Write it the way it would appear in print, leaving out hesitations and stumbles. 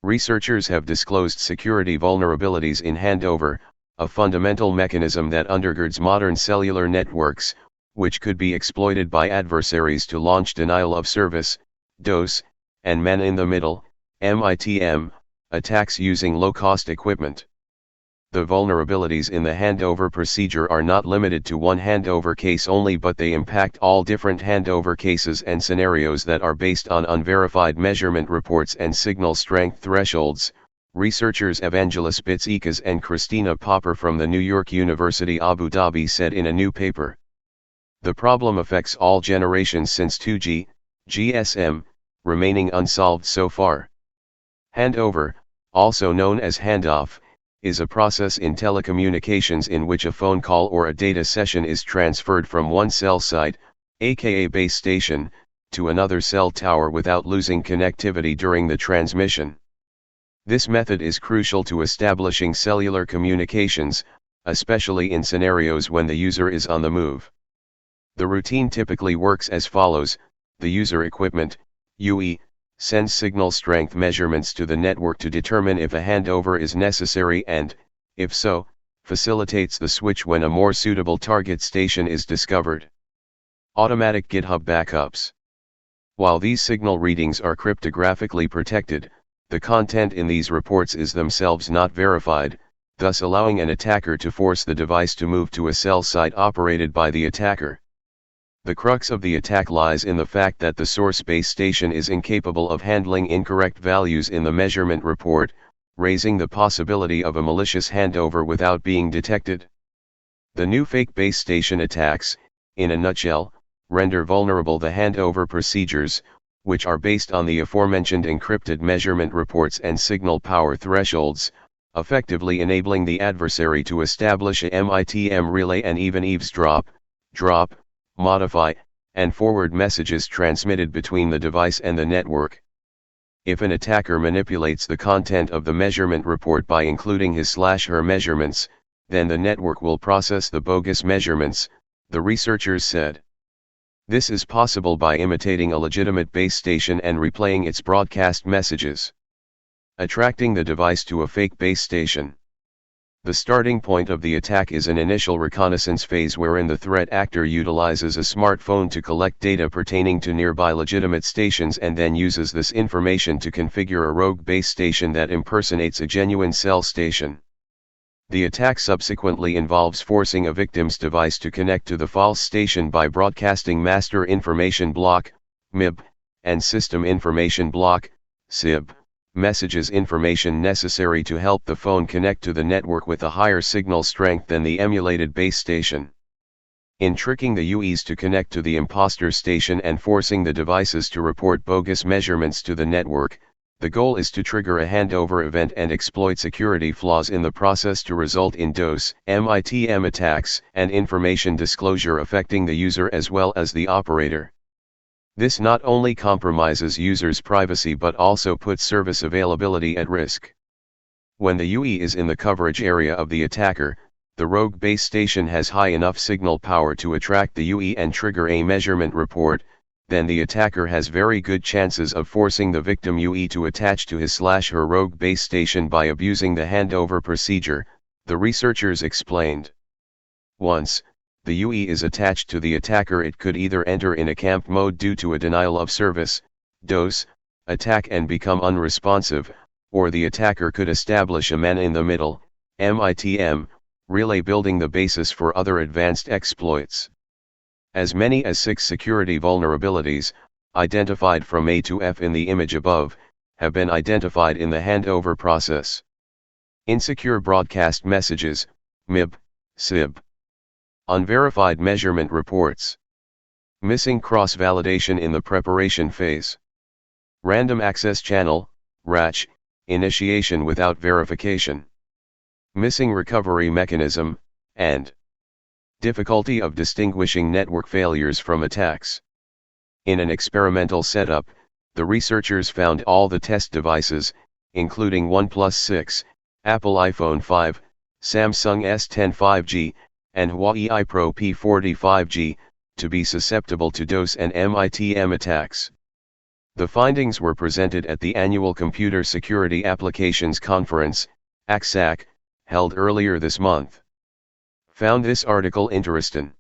Researchers have disclosed security vulnerabilities in handover, a fundamental mechanism that undergirds modern cellular networks, which could be exploited by adversaries to launch denial of service, DOS, and man-in-the-middle, MITM, attacks using low-cost equipment. The vulnerabilities in the handover procedure are not limited to one handover case only, but they impact all different handover cases and scenarios that are based on unverified measurement reports and signal strength thresholds, researchers Evangelos Bitsikas and Christina Popper from the New York University Abu Dhabi said in a new paper. The problem affects all generations since 2G, GSM, remaining unsolved so far. Handover, also known as handoff, is a process in telecommunications in which a phone call or a data session is transferred from one cell site, aka base station, to another cell tower without losing connectivity during the transmission. This method is crucial to establishing cellular communications, especially in scenarios when the user is on the move. The routine typically works as follows: the user equipment, UE, sends signal strength measurements to the network to determine if a handover is necessary and, if so, facilitates the switch when a more suitable target station is discovered. Automatic GitHub backups. While these signal readings are cryptographically protected, the content in these reports is themselves not verified, thus allowing an attacker to force the device to move to a cell site operated by the attacker. The crux of the attack lies in the fact that the source base station is incapable of handling incorrect values in the measurement report, raising the possibility of a malicious handover without being detected. The new fake base station attacks, in a nutshell, render vulnerable the handover procedures, which are based on the aforementioned encrypted measurement reports and signal power thresholds, effectively enabling the adversary to establish a MITM relay and even eavesdrop, drop, modify, and forward messages transmitted between the device and the network. If an attacker manipulates the content of the measurement report by including his/her measurements, then the network will process the bogus measurements, the researchers said. This is possible by imitating a legitimate base station and replaying its broadcast messages, attracting the device to a fake base station. The starting point of the attack is an initial reconnaissance phase wherein the threat actor utilizes a smartphone to collect data pertaining to nearby legitimate stations and then uses this information to configure a rogue base station that impersonates a genuine cell station. The attack subsequently involves forcing a victim's device to connect to the false station by broadcasting Master Information Block, MIB, and System Information Block, SIB. Messages information necessary to help the phone connect to the network with a higher signal strength than the emulated base station. In tricking the UEs to connect to the imposter station and forcing the devices to report bogus measurements to the network, the goal is to trigger a handover event and exploit security flaws in the process to result in DOS, MITM attacks, and information disclosure affecting the user as well as the operator. This not only compromises users' privacy but also puts service availability at risk. When the UE is in the coverage area of the attacker, the rogue base station has high enough signal power to attract the UE and trigger a measurement report, then the attacker has very good chances of forcing the victim UE to attach to his/her rogue base station by abusing the handover procedure, the researchers explained. Once the UE is attached to the attacker, it could either enter in a camp mode due to a denial of service, DOS, attack and become unresponsive, or the attacker could establish a man-in-the-middle, MITM, relay, building the basis for other advanced exploits. As many as 6 security vulnerabilities, identified from A to F in the image above, have been identified in the handover process. Insecure broadcast messages, MIB, SIB. Unverified measurement reports. Missing cross-validation in the preparation phase. Random access channel, RACH, initiation without verification. Missing recovery mechanism, and difficulty of distinguishing network failures from attacks. In an experimental setup, the researchers found all the test devices, including OnePlus 6, Apple iPhone 5, Samsung S10 5G, and Huawei iPro P40 5G, to be susceptible to DOS and MITM attacks. The findings were presented at the annual Computer Security Applications Conference, ACSAC, held earlier this month. Found this article interesting.